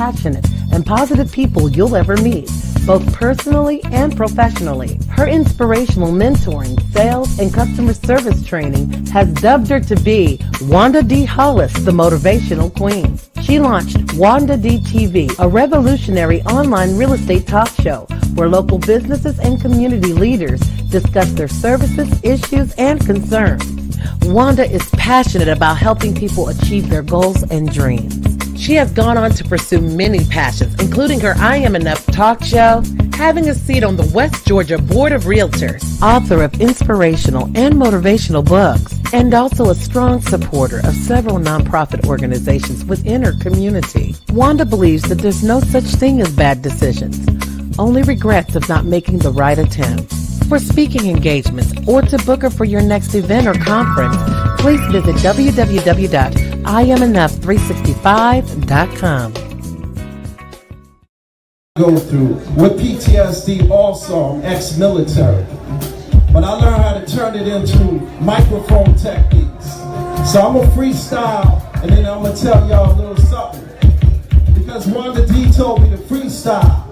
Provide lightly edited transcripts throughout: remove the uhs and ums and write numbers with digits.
passionate, and positive people you'll ever meet, both personally and professionally. Her inspirational mentoring, sales, and customer service training has dubbed her to be Wanda D. Hollis, the Motivational Queen. She launched Wanda D TV, a revolutionary online real estate talk show where local businesses and community leaders discuss their services, issues, and concerns. Wanda is passionate about helping people achieve their goals and dreams. She has gone on to pursue many passions, including her I Am Enough talk show, having a seat on the West Georgia Board of Realtors, author of inspirational and motivational books, and also a strong supporter of several nonprofit organizations within her community. Wanda believes that there's no such thing as bad decisions, only regrets of not making the right attempt. For speaking engagements or to book her for your next event or conference, please visit www.IamEnough365.com. Go through with PTSD also, I'm ex-military, but I learned how to turn it into microphone techniques. So I'm gonna freestyle and then I'm gonna tell y'all a little something, because Wanda D told me to freestyle.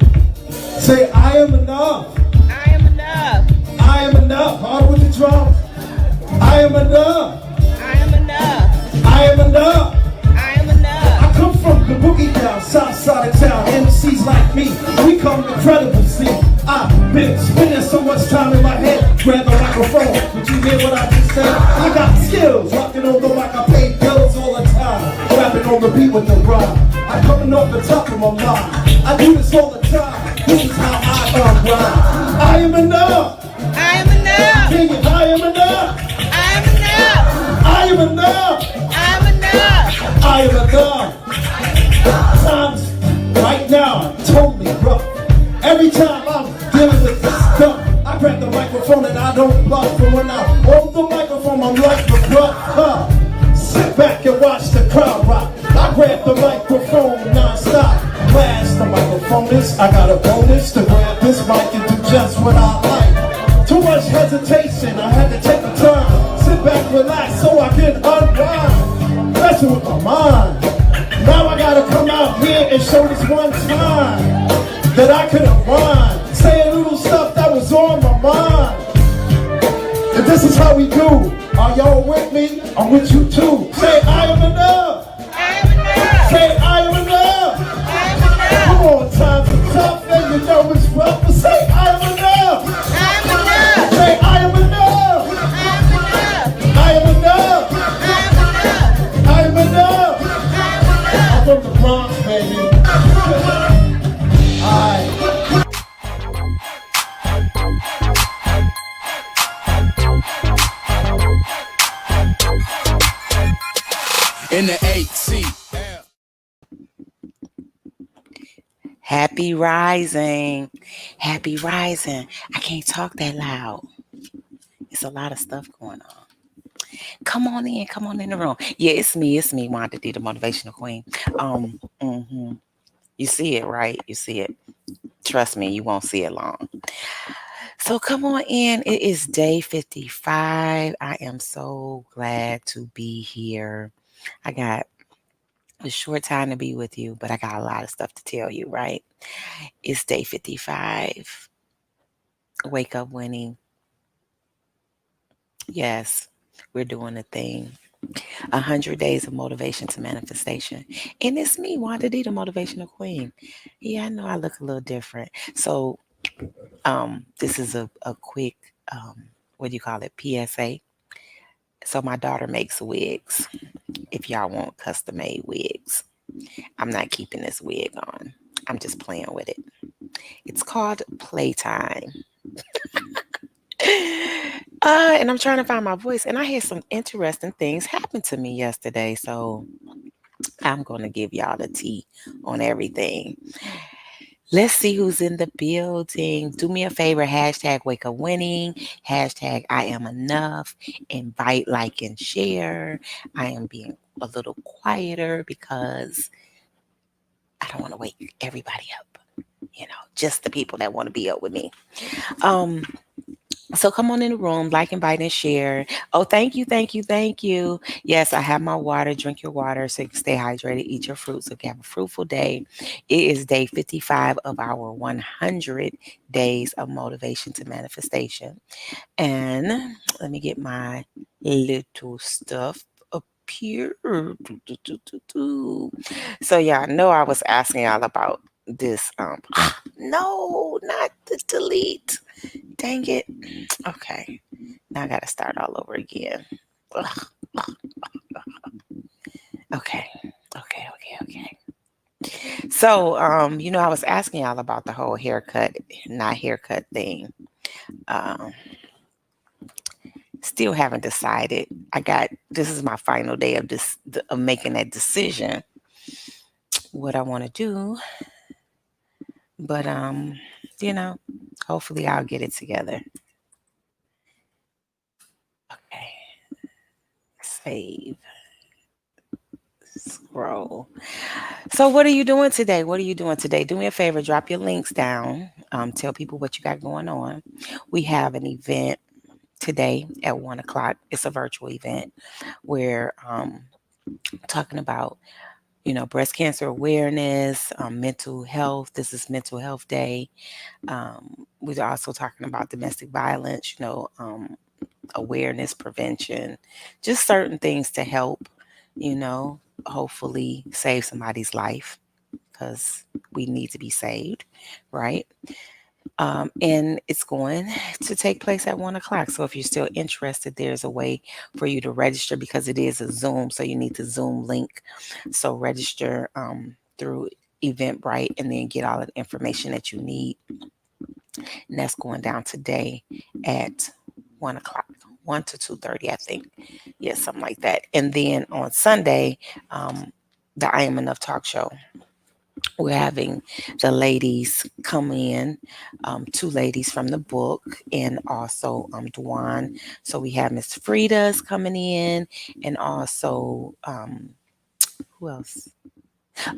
Say, I am enough. I am enough. I am enough. Hard with the drums. I am enough. I am enough. I am enough. I am enough. I come from the boogie down, south side of town. MCs like me, we come incredible. See, I've been spending so much time in my head. Grab the microphone. Did you hear what I just said? I got skills, rocking on the mic. I pay bills all the time. Rapping on the beat with the rhyme. I'm coming off the top of my mind. I do this all the time. This is how I grind. I am enough. I am enough. Sing it. I am enough. I am enough. I am enough. I am enough. I am enough. Times right now totally rough. Every time I'm dealing with this stuff, I grab the microphone and I don't bluff. And when I hold the microphone, I'm like the bluff. Sit back and watch the crowd rock. I grab the microphone non-stop. Blast the microphone is, I got a bonus to grab this mic and do just what I like. Too much hesitation, I had to take a turn. Sit back, relax, so I can unwind. Messing with my mind. Now I gotta come out here and show this one time that I could unwind. Say a little stuff that was on my mind. And this is how we do. Are y'all with me? I'm with you too. Say, I am enough. I am enough. Say, I am enough. I am enough. Come on, times are tough and you know it's rough, but say, I am enough. I am enough. Say, I am enough. I am enough. I am enough. I am enough. I'm from the Bronx, baby. Alright. In the 8C. Happy rising. Happy rising. I can't talk that loud. It's a lot of stuff going on. Come on in the room. Yeah, it's me, Wanda D, the Motivational Queen. You see it, right? You see it. Trust me, you won't see it long. So come on in. It is day 55. I am so glad to be here. I got a short time to be with you, but I got a lot of stuff to tell you, right? It's day 55. Wake up winning. Yes, we're doing a thing. 100 days of motivation to manifestation. And it's me, Wanda D, the Motivational Queen. Yeah, I know I look a little different. So this is a quick, what do you call it, PSA. So my daughter makes wigs. If y'all want custom-made wigs, I'm not keeping this wig on. I'm just playing with it. It's called Playtime. And I'm trying to find my voice. And I had some interesting things happen to me yesterday. So I'm going to give y'all the tea on everything. Let's see who's in the building. Do me a favor, hashtag wake up winning, hashtag I am enough, invite, like, and share. I am being a little quieter because I don't want to wake everybody up. Just the people that want to be up with me. So come on in the room, like, invite, and share. Oh, thank you, thank you, thank you. Yes, I have my water. Drink your water so you can stay hydrated. Eat your fruit so you can have a fruitful day. It is day 55 of our 100 days of motivation to manifestation. And let me get my little stuff up here. So yeah, I know I was asking y'all about this. No, not the delete. Dang it. Okay. Now I got to start all over again. Ugh. Okay. Okay. Okay. Okay. So, I was asking y'all about the whole haircut, not haircut thing. Um, Still haven't decided. This is my final day of of making that decision, what I want to do. But, you know, hopefully I'll get it together. Okay. Save. Scroll. So, what are you doing today? What are you doing today? Do me a favor, drop your links down. Tell people what you got going on. We have an event today at 1 o'clock. It's a virtual event where talking about breast cancer awareness, mental health. This is Mental Health Day. We're also talking about domestic violence. Awareness, prevention, just certain things to help. You know, hopefully save somebody's life because we need to be saved, right? And it's going to take place at 1 o'clock. So if you're still interested, there's a way for you to register because it is a Zoom. So you need the Zoom link. So register through Eventbrite and then get all the information that you need. And that's going down today at 1 o'clock. 1 to 2:30, I think. Yeah, something like that. And then on Sunday, the I Am Enough talk show. We're having the ladies come in, two ladies from the book, and also Dwan. So we have Miss Frida's coming in, and also who else?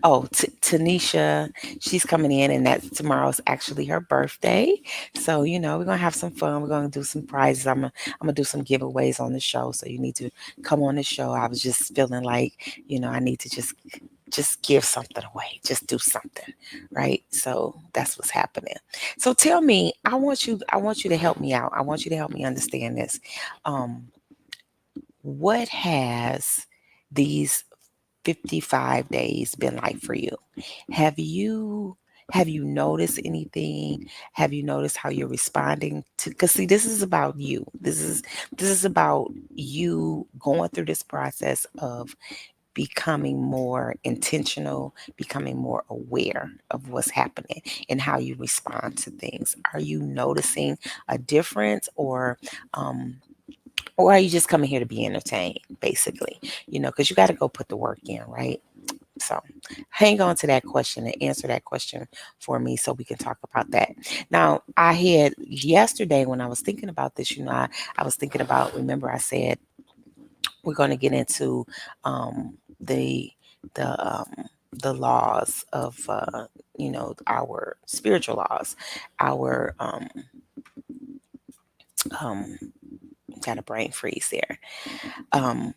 Oh, Tanisha, she's coming in, and that tomorrow's actually her birthday. So we're gonna have some fun. We're gonna do some prizes. I'm gonna do some giveaways on the show. So you need to come on the show. I was just feeling like I need to just give something away, just do something, right? So that's what's happening. So tell me, I want you to help me out. I want you to help me understand this. Um, what has these 55 days been like for you? Have you have you noticed anything? Have you noticed how you're responding to, because see, this is about you. This is about you going through this process of becoming more intentional, becoming more aware of what's happening and how you respond to things. Are you noticing a difference, or are you just coming here to be entertained, basically? Because you got to go put the work in, right? So hang on to that question and answer that question for me so we can talk about that. Now, I had yesterday when I was thinking about this, I was thinking about, remember I said we're going to get into the the laws of our spiritual laws, our um got a brain freeze there. um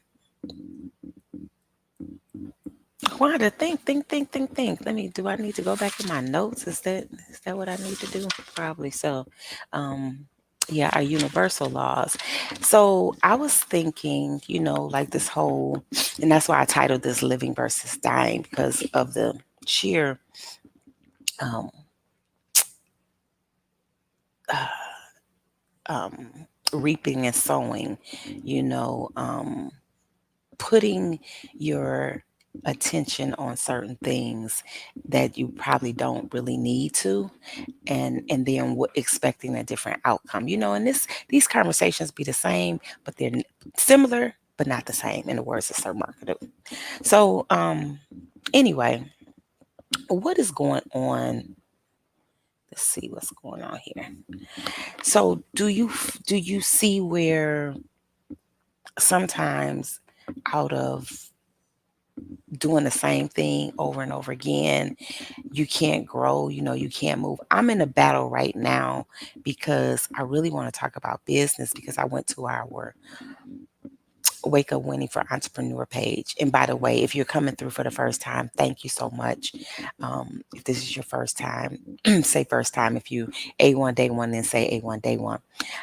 Wanda, think. Do I need to go back in my notes? Is that what I need to do? Probably so. Um, yeah, our universal laws. So I was thinking, like this whole, and that's why I titled this "Living versus Dying" because of the sheer um, uh, reaping and sowing. You know, putting your attention on certain things that you probably don't really need to, and then expecting a different outcome, and these conversations be the same, but they're similar but not the same, in the words of Sir Marketer. So anyway, what is going on? Let's see what's going on here. So do you see where sometimes, out of doing the same thing over and over again, you can't grow, you can't move. I'm in a battle right now because I really want to talk about business because I went to our Wake Up Winning for Entrepreneur page. And by the way, if you're coming through for the first time, thank you so much. If this is your first time, say first time. If you A1 day one, then say A1 day one.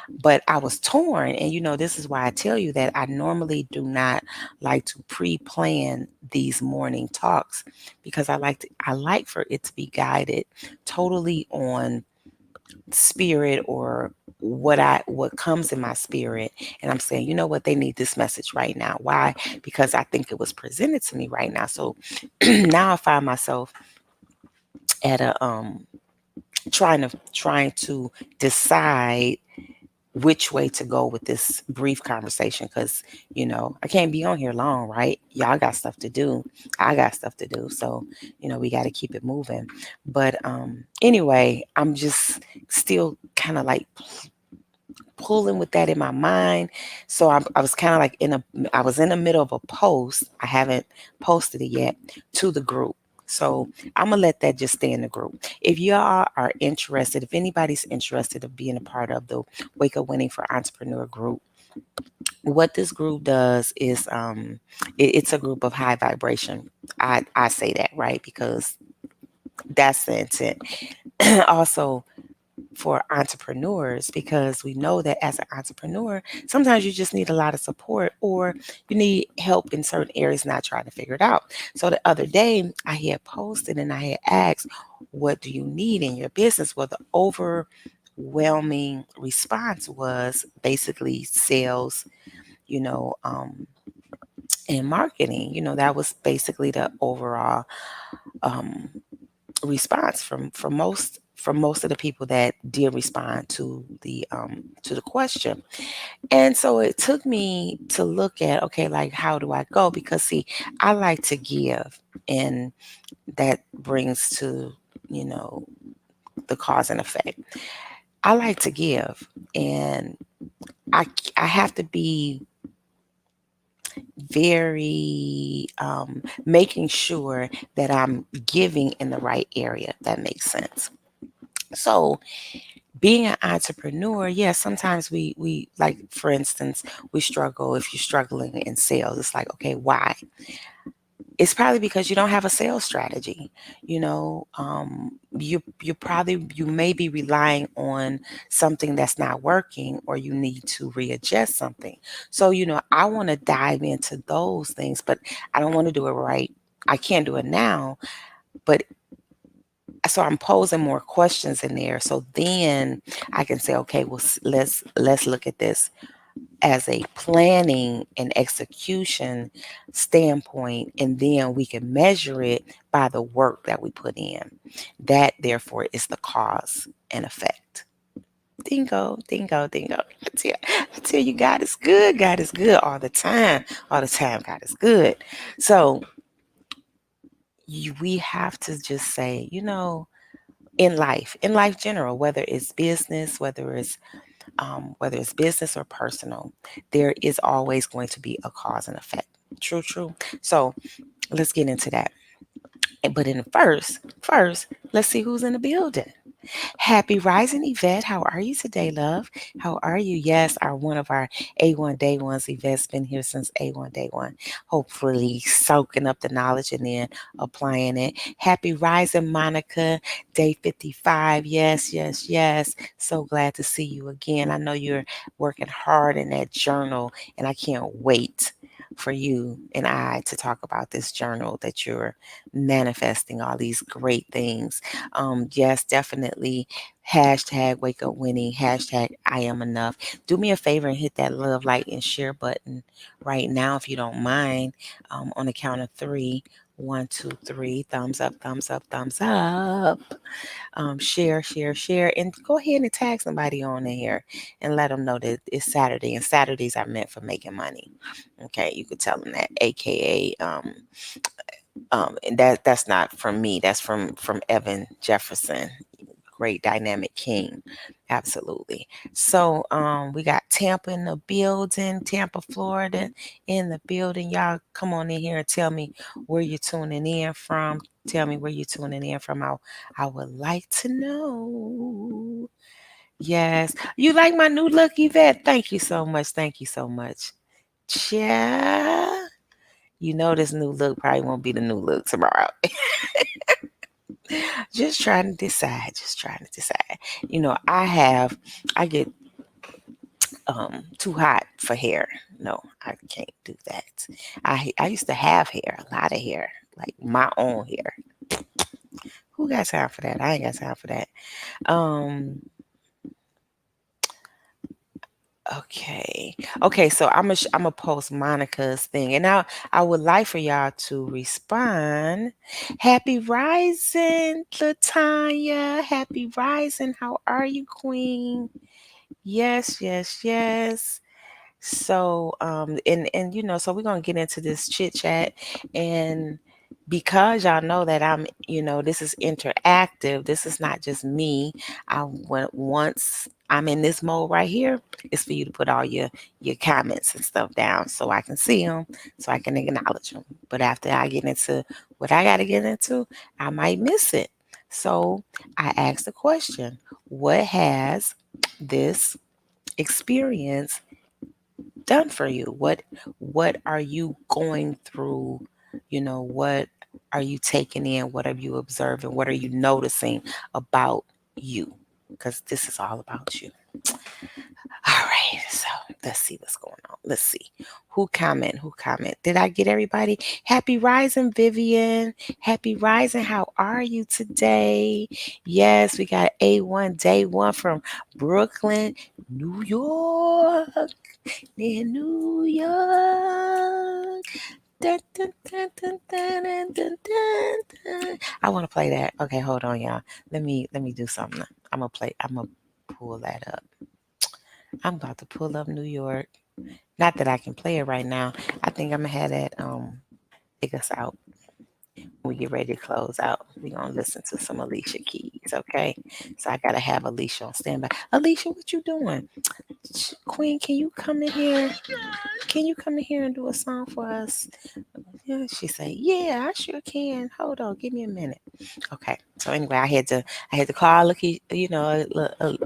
But I was torn. And this is why I tell you that I normally do not like to pre-plan these morning talks because I like for it to be guided totally on spirit or what comes in my spirit, and I'm saying, you know what, they need this message right now. Why? Because I think it was presented to me right now. So now I find myself at a trying to decide which way to go with this brief conversation because I can't be on here long, right? Y'all got stuff to do, I got stuff to do, so we got to keep it moving. But anyway, I'm just still kind of like pulling with that in my mind. So I was kind of like I was in the middle of a post. I haven't posted it yet to the group. So I'm gonna let that just stay in the group. If y'all are interested, if anybody's interested of being a part of the Wake Up Winning for Entrepreneur group, what this group does is it's a group of high vibration. I say that, right, because that's the intent. Also for entrepreneurs, because we know that as an entrepreneur, sometimes you just need a lot of support or you need help in certain areas not trying to figure it out. So the other day I had posted and I had asked, what do you need in your business? Well, the overwhelming response was basically sales, you know, um, and marketing. That was basically the overall um, response from most of the people that did respond to the question. And so it took me to look at, okay, like, how do I go? Because see, I like to give, and that brings to you know the cause and effect. I like to give, and I have to be very making sure that I'm giving in the right area, if that makes sense. So being an entrepreneur, yeah, sometimes we like, for instance, we struggle. If you're struggling in sales, it's like, okay, why? It's probably because you don't have a sales strategy. You may be relying on something that's not working, or you need to readjust something. So I want to dive into those things, but I don't want to do it right. I can't do it now, but so I'm posing more questions in there. So then I can say, okay, well, let's look at this as a planning and execution standpoint, and then we can measure it by the work that we put in. That therefore is the cause and effect. Dingo, dingo, dingo. I tell you, God is good. God is good all the time. All the time, God is good. So we have to just say, in life general, whether it's business or personal, there is always going to be a cause and effect. True, true. So let's get into that. But in first, let's see who's in the building. Happy Rising, Yvette. How are you today, love? How are you? Yes, one of our A1 Day Ones. Yvette's been here since A1 Day One. Hopefully soaking up the knowledge and then applying it. Happy Rising, Monica. Day 55. Yes, yes, yes. So glad to see you again. I know you're working hard in that journal, and I can't wait for you and I to talk about this journal that you're manifesting all these great things. Yes, definitely. Hashtag wake up winning. Hashtag I am enough. Do me a favor and hit that love, like, and share button right now if you don't mind. On the count of three. One, two, three. Thumbs up, thumbs up, thumbs up. Share, share, share. And go ahead and tag somebody on in here and let them know that it's Saturday. And Saturdays are meant for making money. Okay, you could tell them that, aka and that's not from me, that's from Evan Jefferson, great dynamic king Absolutely. So we got Tampa in the building, Tampa, Florida in the building. Y'all come on in here and tell me where you're tuning in from. Tell me where you're tuning in from. I would like to know. Yes. You like my new look, Yvette? Thank you so much. Thank you so much. Yeah. You know this new look probably won't be the new look tomorrow. Just trying to decide. Just trying to decide. I get too hot for hair. No, I can't do that. I used to have hair, a lot of hair, like my own hair. Who got time for that? I ain't got time for that. Um okay. Okay, so I'm gonna post Monica's thing, and now I would like for y'all to respond. Happy rising, Latanya. Happy rising. How are you, Queen? Yes, yes, yes. So, and so we're gonna get into this chit chat, and because y'all know that this is interactive. This is not just me. I want once I'm in this mode right here, it's for you to put all your comments and stuff down so I can see them, so I can acknowledge them. But after I get into what I got to get into, I might miss it. So I asked the question: what has this experience done for you? What are you going through? What are you taking in? What are you observing? What are you noticing about you? Because this is all about you. All right, so let's see what's going on. Let's see. Who comment? Who comment? Did I get everybody? Happy rising, Vivian. Happy rising. How are you today? Yes, we got A1 Day One from Brooklyn, New York. In New York. Dun, dun, dun, dun, dun, dun, dun, dun, dun. I want to play that. Okay, hold on, y'all. Let me do something. I'm gonna pull that up. I'm about to pull up New York. Not that I can play it right now. I think I'm gonna have that take us out when we get ready to close out. We're gonna listen to some Alicia Keys, okay? So I gotta have Alicia on standby. Alicia, what you doing? Queen, can you come in here? Can you come in here and do a song for us? Yeah, she said, yeah, I sure can. Hold on, give me a minute. Okay. So anyway, I had to call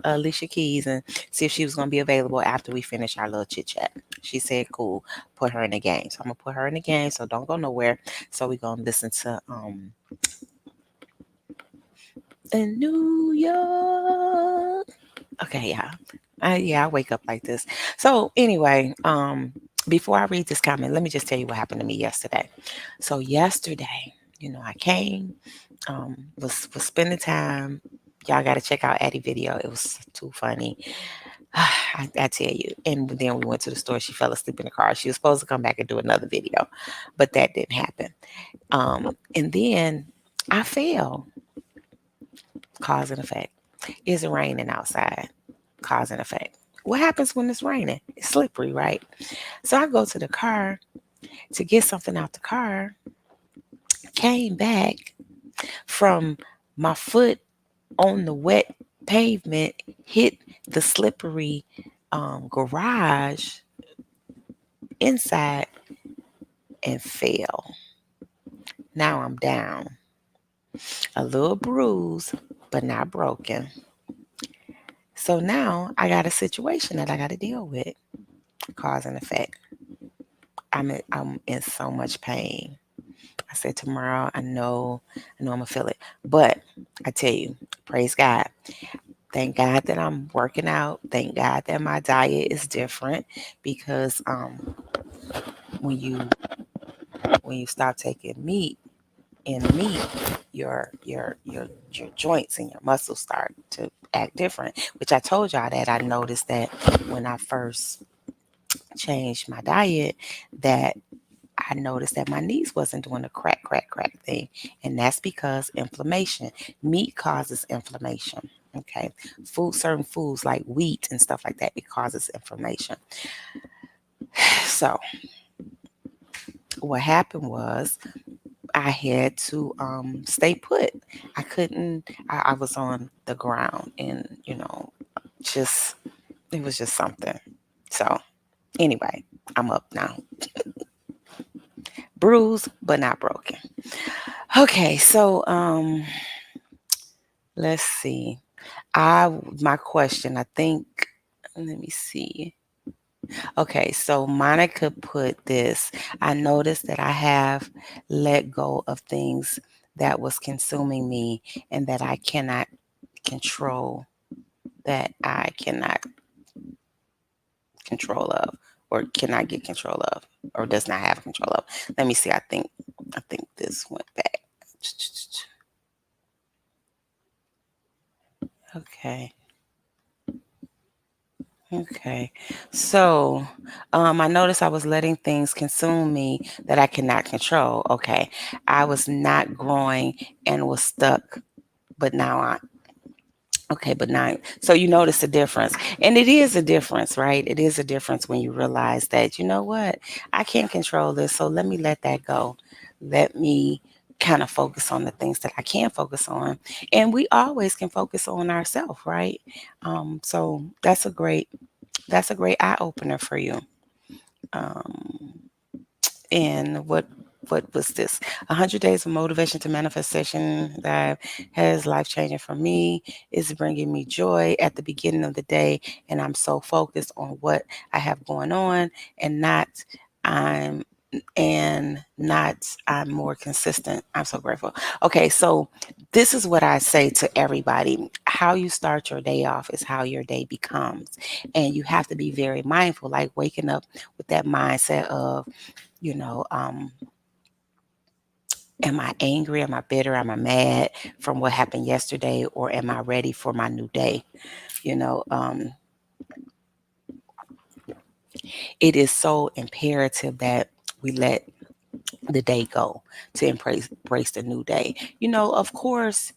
Alicia Keys and see if she was gonna be available after we finish our little chit chat. She said, cool, put her in the game. So I'm gonna put her in the game. So don't go nowhere. So we're gonna listen to in New York. Okay, yeah. I wake up like this. So anyway, before I read this comment, let me just tell you what happened to me yesterday. So yesterday, I came, was spending time. Y'all got to check out Addie video. It was too funny. I tell you. And then we went to the store. She fell asleep in the car. She was supposed to come back and do another video, but that didn't happen. And then I fell, cause and effect. It's raining outside, cause and effect. What happens when it's raining? It's slippery, right? So I go to the car to get something out the car, came back from my foot on the wet pavement, hit the slippery garage inside and fell. Now I'm down. A little bruised, but not broken. So now I got a situation that I got to deal with, cause and effect. I'm in so much pain. I said tomorrow, I know I'm gonna feel it. But I tell you, praise God. Thank God that I'm working out. Thank God that my diet is different because when you when you stop taking meat, your joints and your muscles start to act different. Which I told y'all that I noticed that when I first changed my diet, that I noticed that my knees wasn't doing the crack, crack, crack thing. And that's because inflammation. Meat causes inflammation. Okay. Certain foods like wheat and stuff like that, it causes inflammation. So what happened was I had to stay put. I couldn't, I was on the ground and, just it was just something. So anyway, I'm up now. Bruised but not broken. Okay, so let's see. My question, I think, let me see. Okay, so Monica put this. I noticed that I have let go of things that was consuming me and that I cannot control, that I cannot control of or cannot get control of or does not have control of. Let me see. I think this went back. Okay. Okay. So, I noticed I was letting things consume me that I cannot control. Okay. I was not growing and was stuck, but now okay, but now, so you notice the difference. And it is a difference, right? It is a difference when you realize that, you know what, I can't control this. So let me let that go. Let me kind of focus on the things that I can focus on. And we always can focus on ourselves, right? So that's a great eye opener for you. Um, and what was this? 100 days of motivation to manifestation that has life changing for me is bringing me joy at the beginning of the day, and I'm so focused on what I have going on, and not I'm I'm more consistent. I'm so grateful. Okay, so this is what I say to everybody. How you start your day off is how your day becomes. And you have to be very mindful, like waking up with that mindset of, you know, am I angry? Am I bitter? Am I mad from what happened yesterday? Or am I ready for my new day? You know, it is so imperative that we let the day go to embrace the new day. Of course,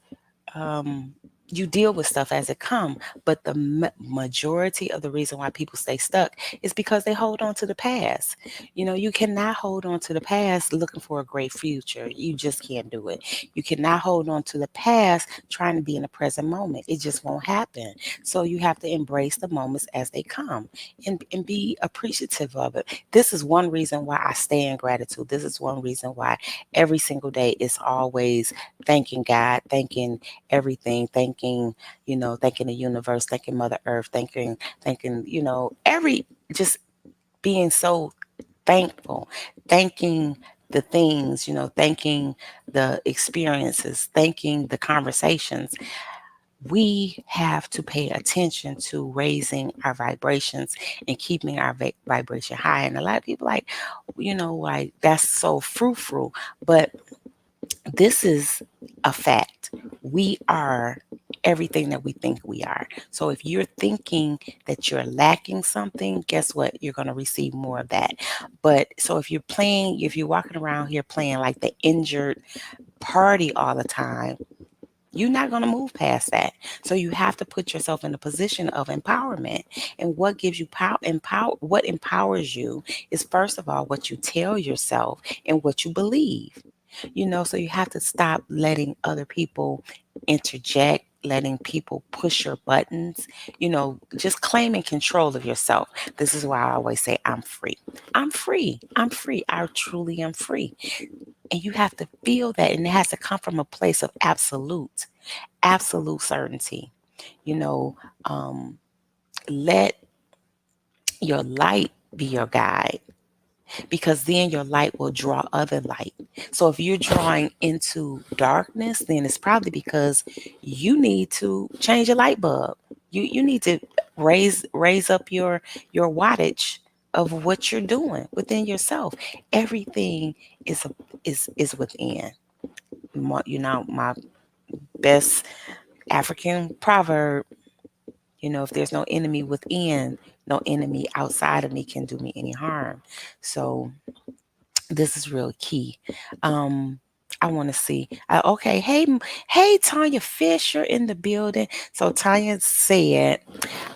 um, you deal with stuff as it come, but the majority of the reason why people stay stuck is because they hold on to the past. You cannot hold on to the past looking for a great future. You just can't do it. You cannot hold on to the past trying to be in the present moment. It just won't happen. So you have to embrace the moments as they come, and be appreciative of it. This is one reason why I stay in gratitude. This is one reason why every single day is always thanking God, thanking everything, thanking the universe, thanking Mother Earth, thanking, just being so thankful, thanking the things, thanking the experiences, thanking the conversations. We have to pay attention to raising our vibrations and keeping our vibration high. And a lot of people like that's so frou-frou, but this is a fact. We are everything that we think we are. So if you're thinking that you're lacking something, guess what? You're going to receive more of that. But so if you're walking around here playing like the injured party all the time, you're not going to move past that. So you have to put yourself in a position of empowerment. And what gives you what empowers you is, first of all, what you tell yourself and what you believe. So you have to stop letting other people interject, letting people push your buttons, just claiming control of yourself. This is why I always say, I'm free. I'm free. I'm free. I truly am free. And you have to feel that. And it has to come from a place of absolute certainty. You know, let your light be your guide, because then your light will draw other light. So if you're drawing into darkness, then it's probably because you need to change a light bulb. You need to raise up your wattage of what you're doing within yourself. Everything is within. My best African proverb, if there's no enemy within, no enemy outside of me can do me any harm. So this is real key. I want to see. Okay, hey, Tanya Fisher in the building. So Tanya said,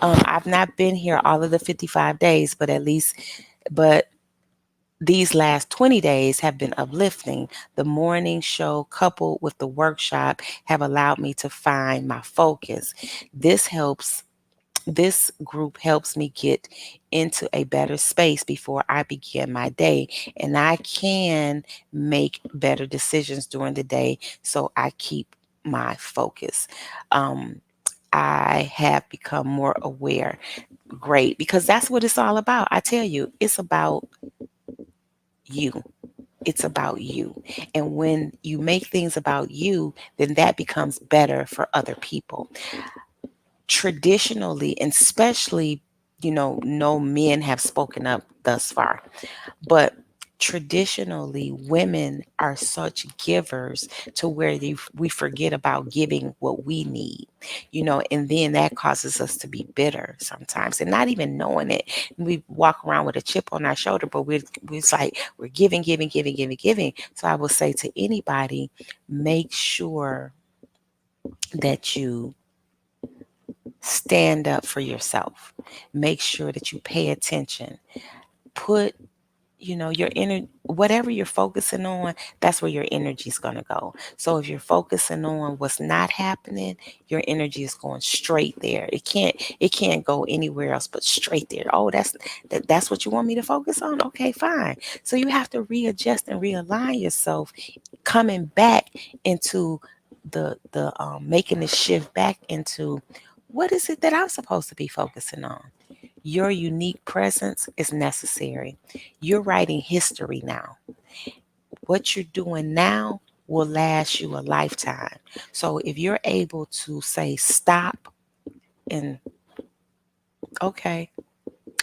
I've not been here all of the 55 days, but these last 20 days have been uplifting. The morning show coupled with the workshop have allowed me to find my focus. This helps This group helps me get into a better space before I begin my day, and I can make better decisions during the day so I keep my focus. Um, I have become more aware. Great, because that's what it's all about. I tell you, it's about you. It's about you. And when you make things about you, then that becomes better for other people. Traditionally, and especially, no men have spoken up thus far, but traditionally, women are such givers to where we forget about giving what we need, and then that causes us to be bitter sometimes and not even knowing it. We walk around with a chip on our shoulder, but it's like we're giving, giving, giving, giving, giving. So I will say to anybody, make sure that you stand up for yourself. Make sure that you pay attention. Put your inner, whatever you're focusing on, that's where your energy is going to go. So if you're focusing on what's not happening, your energy is going straight there. It can't go anywhere else but straight there. Oh, that's what you want me to focus on. Okay, fine. So you have to readjust and realign yourself, coming back into the making the shift back into what is it that I'm supposed to be focusing on. Your unique presence is necessary. You're writing history now. What you're doing now will last you a lifetime. So if you're able to say stop and okay,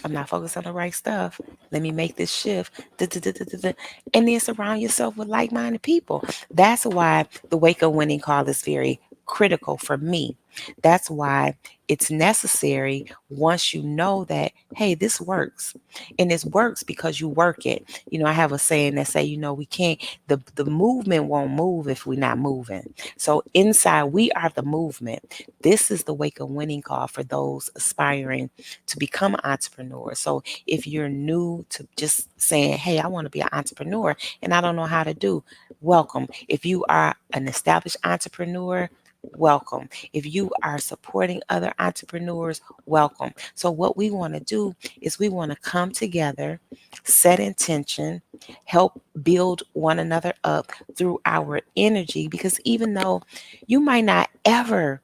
I'm not focused on the right stuff. Let me make this shift. Da, da, da, da, da, da. And then surround yourself with like minded people. That's why the wake up winning call is very critical for me. That's why it's necessary once you know that, hey, this works. And it works because you work it. I have a saying that say, we can't, the movement won't move if we're not moving. So inside, we are the movement. This is the wake up winning call for those aspiring to become an entrepreneur. So if you're new to just saying, hey, I want to be an entrepreneur and I don't know how to do, welcome. If you are an established entrepreneur, welcome. If you are supporting other entrepreneurs, welcome. So what we want to do is we want to come together, set intention, help build one another up through our energy, because even though you might not ever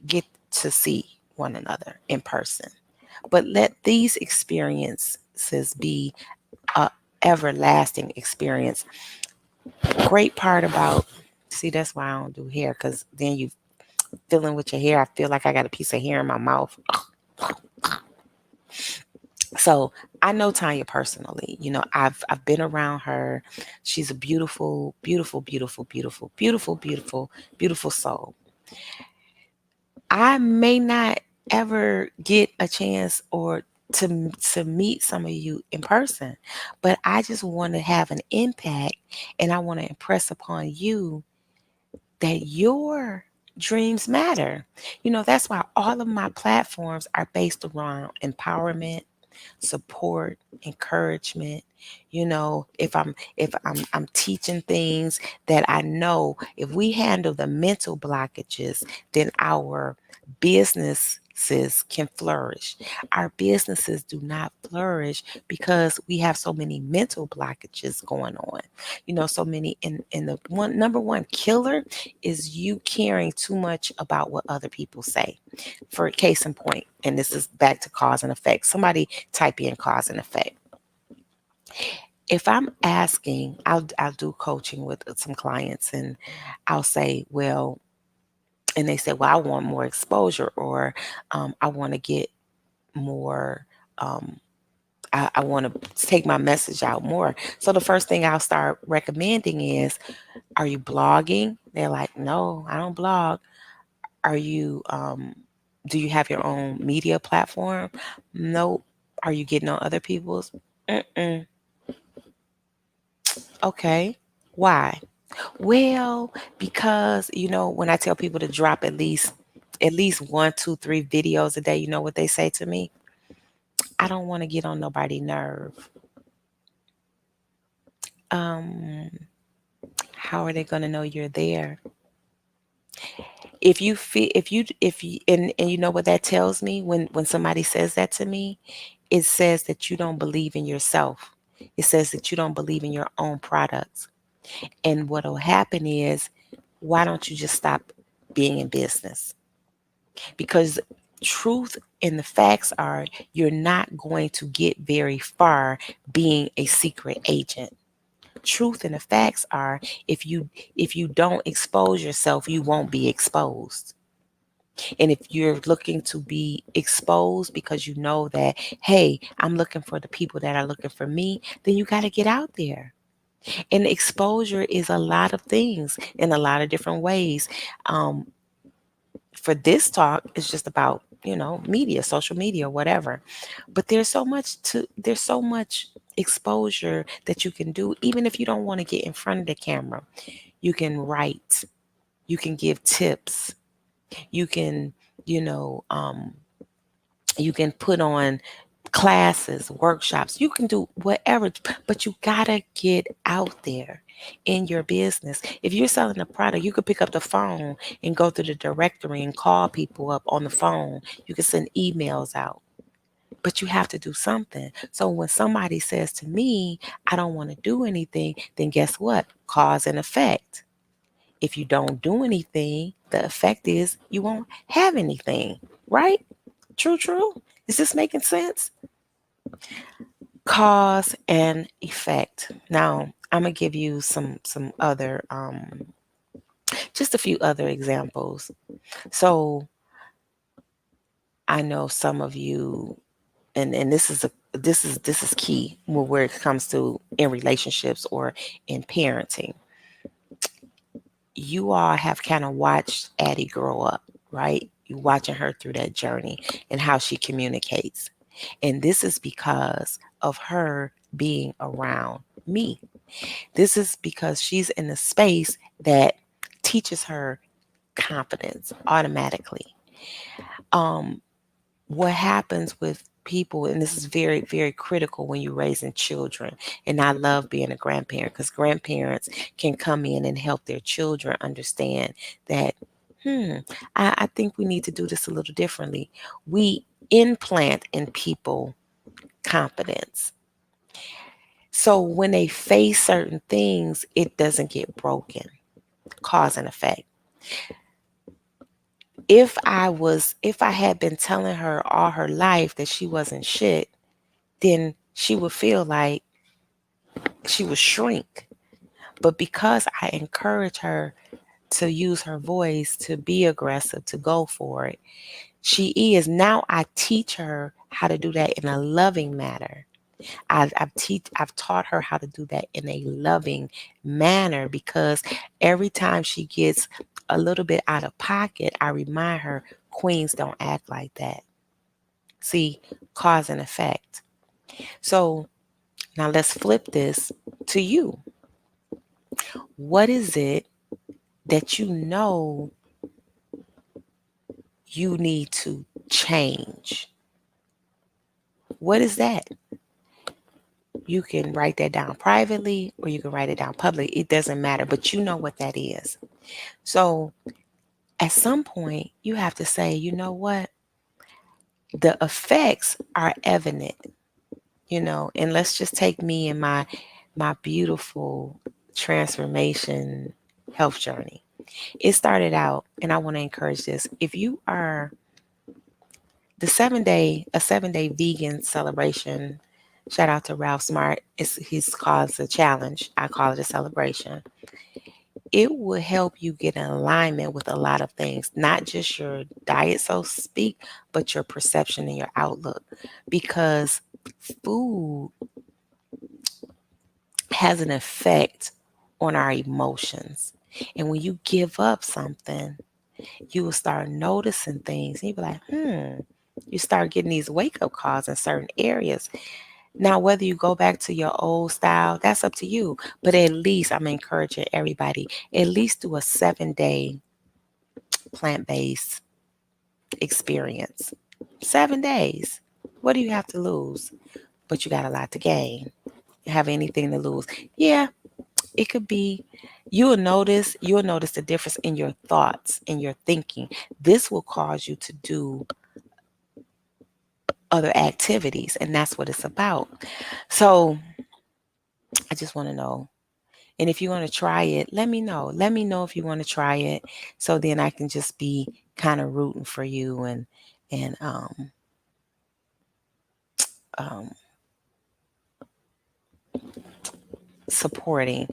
get to see one another in person, but let these experiences be a everlasting experience. Great part about, see, that's why I don't do hair, because then you feeling with your hair. I feel like I got a piece of hair in my mouth. So I know Tanya personally. I've been around her. She's a beautiful, beautiful, beautiful, beautiful, beautiful, beautiful, beautiful soul. I may not ever get a chance or to meet some of you in person, but I just want to have an impact, and I want to impress upon you that your dreams matter. That's why all of my platforms are based around empowerment, support, encouragement. If I'm teaching things that I know, if we handle the mental blockages, then our businesses can flourish. Our businesses do not flourish because we have so many mental blockages going on. So many, in the one number one killer is you caring too much about what other people say. For a case in point, and this is back to cause and effect. Somebody type in cause and effect. If I'm asking, I'll do coaching with some clients, and I'll say, well, and they say, well, I want more exposure, or I want to get more. I want to take my message out more. So the first thing I'll start recommending is, are you blogging? They're like, no, I don't blog. Are you do you have your own media platform? Nope. Are you getting on other people's? Mm-mm. Okay. Why? Well, because when I tell people to drop at least one, two, three videos a day, you know what they say to me? I don't want to get on nobody's nerve. Um, how are they going to know you're there? If you feel, if you, and you know what that tells me when somebody says that to me, it says that you don't believe in yourself. It says that you don't believe in your own products. And what will happen is, why don't you just stop being in business? Because truth and the facts are, you're not going to get very far being a secret agent. Truth and the facts are, if you don't expose yourself, you won't be exposed. And if you're looking to be exposed because you know that, hey, I'm looking for the people that are looking for me, then you got to get out there. And exposure is a lot of things in a lot of different ways. Um, for this talk, it's just about, media, social media, whatever. But there's so much exposure that you can do, even if you don't want to get in front of the camera. You can write, you can give tips, you can, you know, um, you can put on classes, workshops, you can do whatever, but you gotta get out there in your business. If you're selling a product, you could pick up the phone and go to the directory and call people up on the phone. You can send emails out, but you have to do something. So when somebody says to me, I don't want to do anything, then guess what? Cause and effect. If you don't do anything, the effect is you won't have anything, right? True, true. Is this making sense? Cause and effect. Now, I'm gonna give you some other just a few other examples. So I know some of you, and this is key where it comes to in relationships or in parenting. You all have kind of watched Addie grow up, right? You watching her through that journey and how she communicates. And this is because of her being around me. This is because she's in a space that teaches her confidence automatically. Um, what happens with people, and this is very, very critical when you're raising children, and I love being a grandparent because grandparents can come in and help their children understand that, hmm, I think we need to do this a little differently. We implant in people confidence. So when they face certain things, it doesn't get broken. Cause and effect. If I had been telling her all her life that she wasn't shit, then she would feel like she would shrink. But because I encourage her to use her voice, to be aggressive, to go for it, she is. Now I teach her how to do that in a loving manner. I've taught her how to do that in a loving manner, because every time she gets a little bit out of pocket, I remind her, queens don't act like that. See, cause and effect. So now let's flip this to you. What is it that you know you need to change? What is that? You can write that down privately or you can write it down publicly. It doesn't matter, but you know what that is. So at some point, you have to say, you know what? The effects are evident, and let's just take me and my beautiful transformation health journey. It started out, and I want to encourage this. If you are a 7-day vegan celebration, shout out to Ralph Smart. He's called it a challenge. I call it a celebration. It will help you get in alignment with a lot of things, not just your diet, so to speak, but your perception and your outlook. Because food has an effect on our emotions. And when you give up something, you will start noticing things. And you'll be like, you start getting these wake up calls in certain areas. Now, whether you go back to your old style, that's up to you. But at least I'm encouraging everybody, at least do a 7-day plant-based experience. 7 days. What do you have to lose? But you got a lot to gain. You have anything to lose? Yeah, it could be, You'll notice the difference in your thoughts, in your thinking. This will cause you to do other activities, and that's what it's about. So I just want to know. And if you want to try it, let me know. Let me know if you want to try it, so then I can just be kind of rooting for you and um, supporting,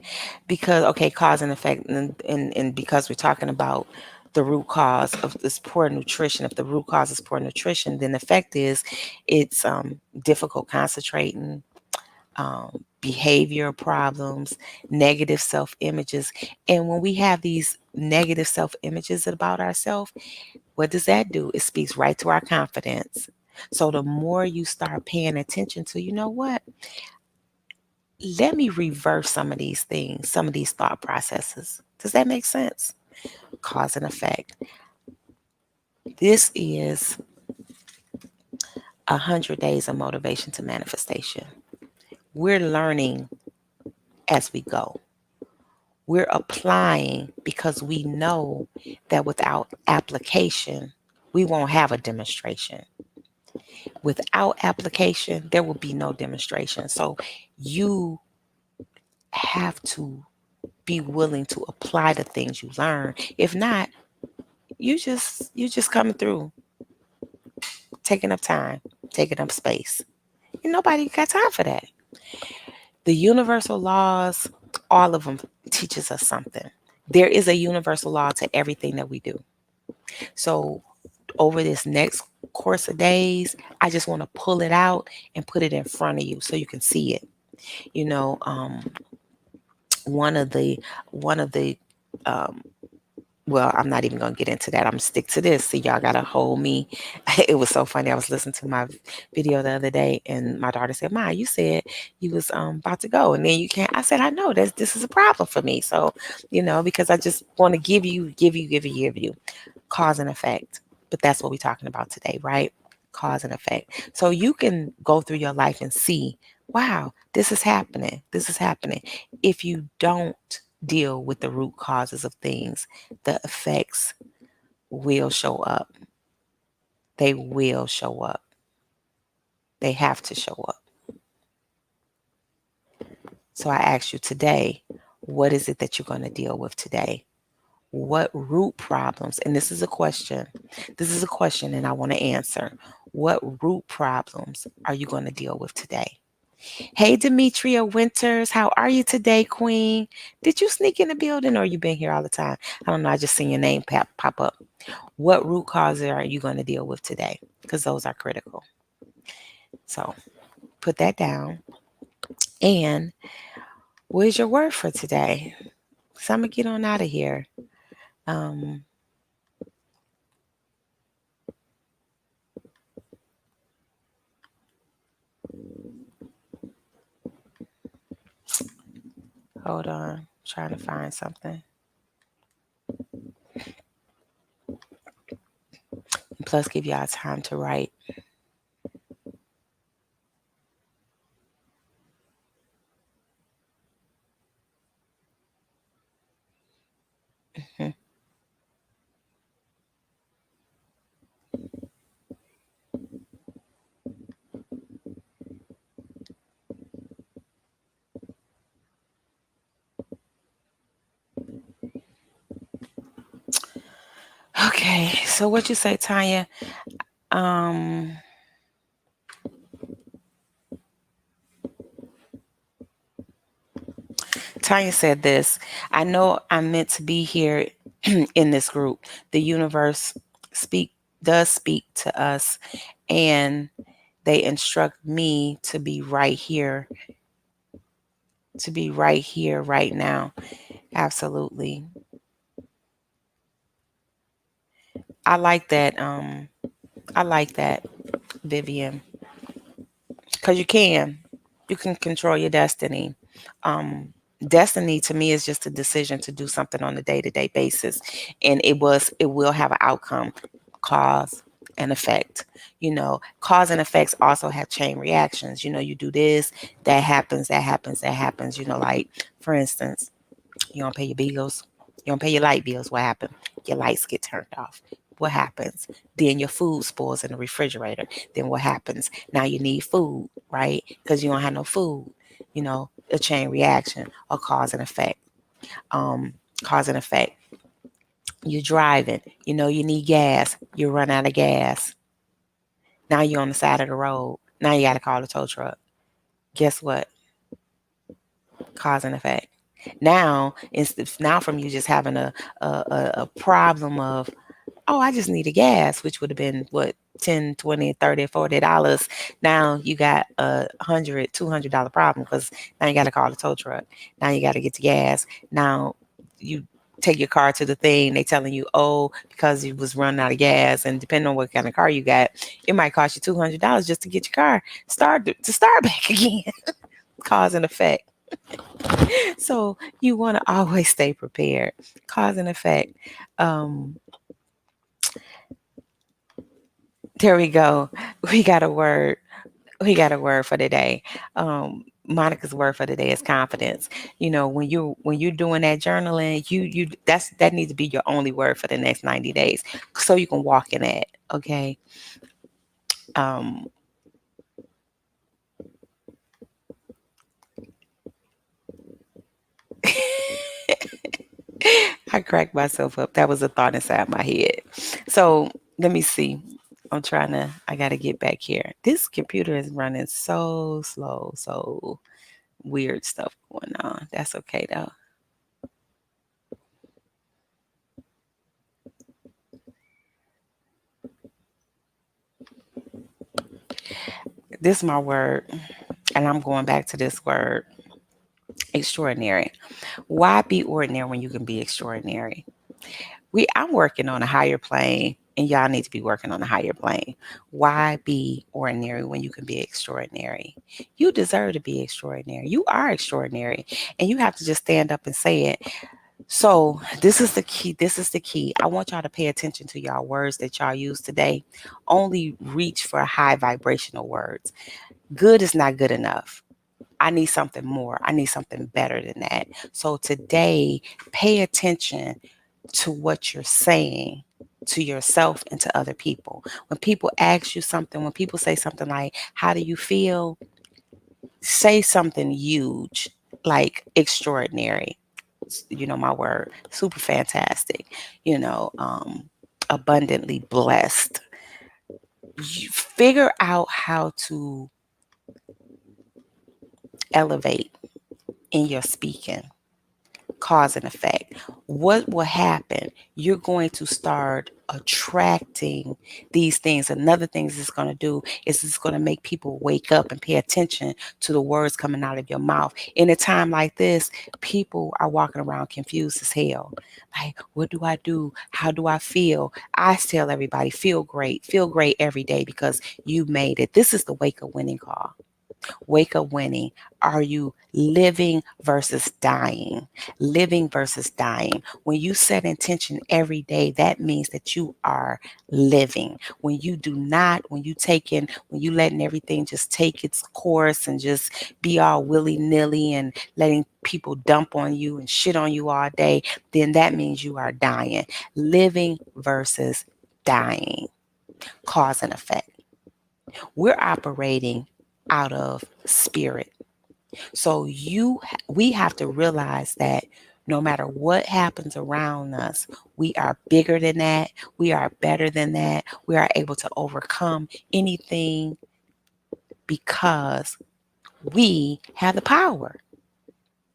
because okay, cause and effect, and because we're talking about the root cause of this poor nutrition. If the root cause is poor nutrition, then the effect is it's difficult concentrating, behavior problems, negative self images. And when we have these negative self images about ourselves, what does that do? It speaks right to our confidence. So the more you start paying attention to, you know what? Let me reverse some of these things, some of these thought processes. Does that make sense? Cause and effect. This is 100 days of motivation to manifestation. We're learning as we go. We're applying because we know that without application, we won't have a demonstration. Without application, there will be no demonstration. So you have to be willing to apply the things you learn. If not, you just coming through, taking up time, taking up space. And nobody got time for that. The universal laws, all of them teaches us something. There is a universal law to everything that we do. So over this next course of days, I just want to pull it out and put it in front of you so you can see it. You know, one of the one of the um, well, I'm not even gonna get into that. I'm gonna stick to this. So y'all gotta hold me. It was so funny. I was listening to my video the other day, and my daughter said, "Ma, you said you was about to go, and then you can't." I said, "I know this is a problem for me." So, because I just want to give you cause and effect. But that's what we're talking about today, right? Cause and effect. So you can go through your life and see, wow, this is happening. This is happening. If you don't deal with the root causes of things, the effects will show up. They will show up. They have to show up. So I ask you today, what is it that you're going to deal with today? What root problems, and this is a question and I want to answer. What root problems are you going to deal with today? Hey, Demetria Winters, how are you today, Queen? Did you sneak in the building or you been here all the time? I don't know. I just seen your name pop up. What root causes are you going to deal with today? Because those are critical. So put that down. And what is your word for today? So I'm going to get on out of here. Um, Hold on. I'm trying to find something. Plus, give y'all time to write. Mhm. Okay, so what you say, Tanya? Um, Tanya said this. I know I'm meant to be here in this group. The universe speak does speak to us, and they instruct me to be right here, right now. Absolutely. I like that. I like that, Vivian, because you can control your destiny. Um, Destiny to me is just a decision to do something on a day-to-day basis, and it will have an outcome, cause and effect. Cause and effects also have chain reactions. You do this, that happens, that happens, that happens. Like, for instance, You don't pay your bills. You don't pay your light bills. What happened? Your lights get turned off. What happens? Then your food spoils in the refrigerator. Then what happens? Now you need food, right? Because you don't have no food. A chain reaction or cause and effect. Um, cause and effect. You're driving. You need gas. You run out of gas. Now you're on the side of the road. Now you got to call the tow truck. Guess what? Cause and effect. Now from you just having a problem of, oh, I just need a gas, which would have been what, 10, 20, 30, $40. Now you got $100, $200 problem because now you got to call the tow truck. Now you got to get the gas. Now you take your car to the thing. They telling you, oh, because you was running out of gas, and depending on what kind of car you got, it might cost you $200 just to get your car start back again. Cause and effect. So you want to always stay prepared. Cause and effect. Um, there we go. We got a word. We got a word for today. Monica's word for today is confidence. When you're doing that journaling, that needs to be your only word for the next 90 days, so you can walk in that. Okay. Um, I cracked myself up. That was a thought inside my head. So let me see. I got to get back here. This computer is running so slow, so weird stuff going on. That's okay though. This is my word, and I'm going back to this word, extraordinary. Why be ordinary when you can be extraordinary? I'm working on a higher plane, and y'all need to be working on a higher plane. Why be ordinary when you can be extraordinary? You deserve to be extraordinary. You are extraordinary, and you have to just stand up and say it. So this is the key. This is the key. I want y'all to pay attention to y'all words that y'all use today. Only reach for high vibrational words. Good is not good enough. I need something more. I need something better than that. So today, pay attention to what you're saying to yourself and to other people. When people ask you something, when people say something like, how do you feel? Say something huge, like extraordinary. My word, super fantastic, abundantly blessed. You figure out how to elevate in your speaking. Cause and effect. What will happen? You're going to start attracting these things. Another thing it's going to do is it's going to make people wake up and pay attention to the words coming out of your mouth. In a time like this, people are walking around confused as hell. Like, what do I do? How do I feel? I tell everybody, feel great every day, because you made it. This is the wake up winning call. Wake up winning. Are you living versus dying? Living versus dying. When you set intention every day, that means that you are living. When you do not, when you letting everything just take its course and just be all willy-nilly and letting people dump on you and shit on you all day, then that means you are dying. Living versus dying. Cause and effect. We're operating out of spirit. So we have to realize that no matter what happens around us, we are bigger than that. We are better than that. We are able to overcome anything because we have the power,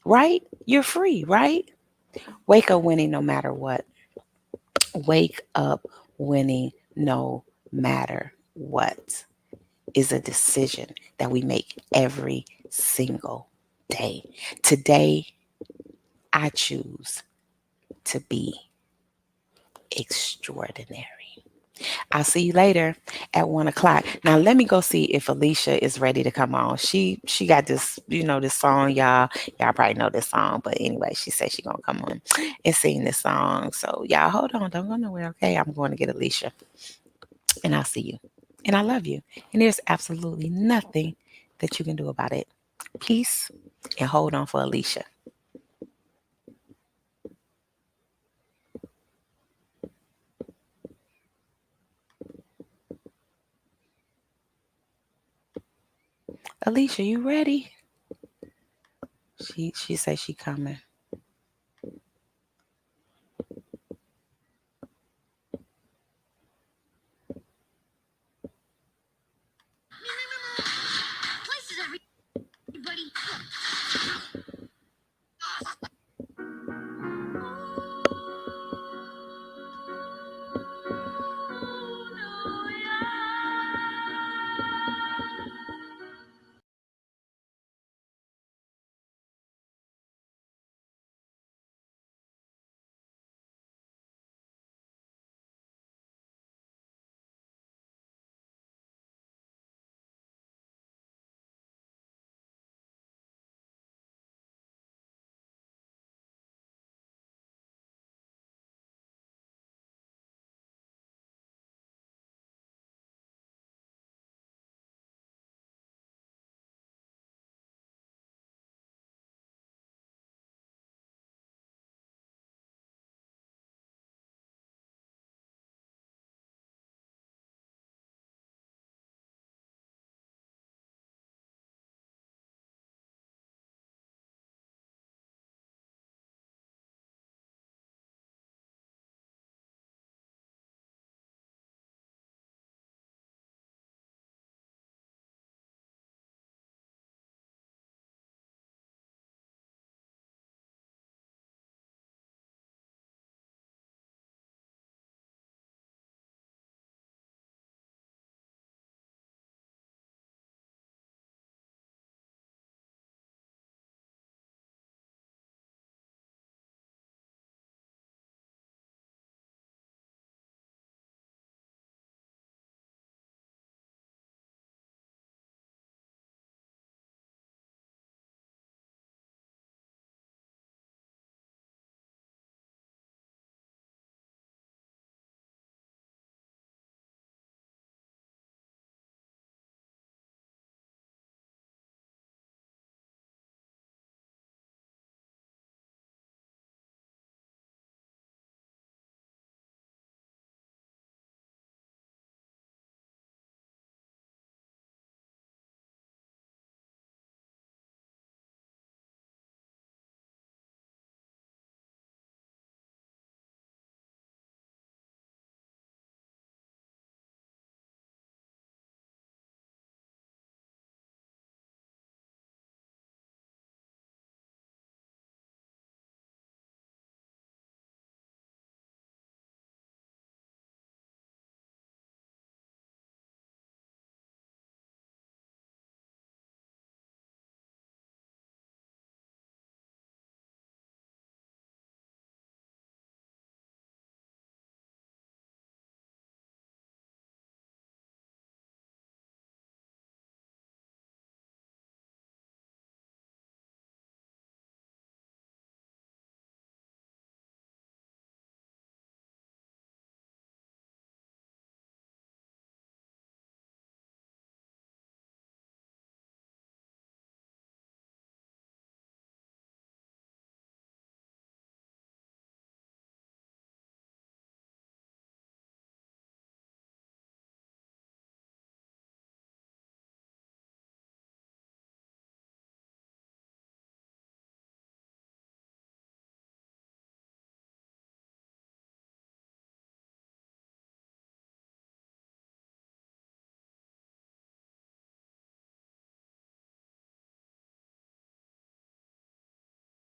right? You're free, right? Wake up winning no matter what. Wake up winning no matter what is a decision that we make every single day. Today, I choose to be extraordinary. I'll see you later at 1 o'clock. Now let me go see if Alicia is ready to come on. She got this, this song, y'all. Y'all probably know this song, but anyway, she said she gonna come on and sing this song. So y'all hold on, don't go nowhere, okay? I'm going to get Alicia, and I'll see you. And I love you. And there's absolutely nothing that you can do about it. Peace, and hold on for Alicia. Alicia, you ready? She say she coming.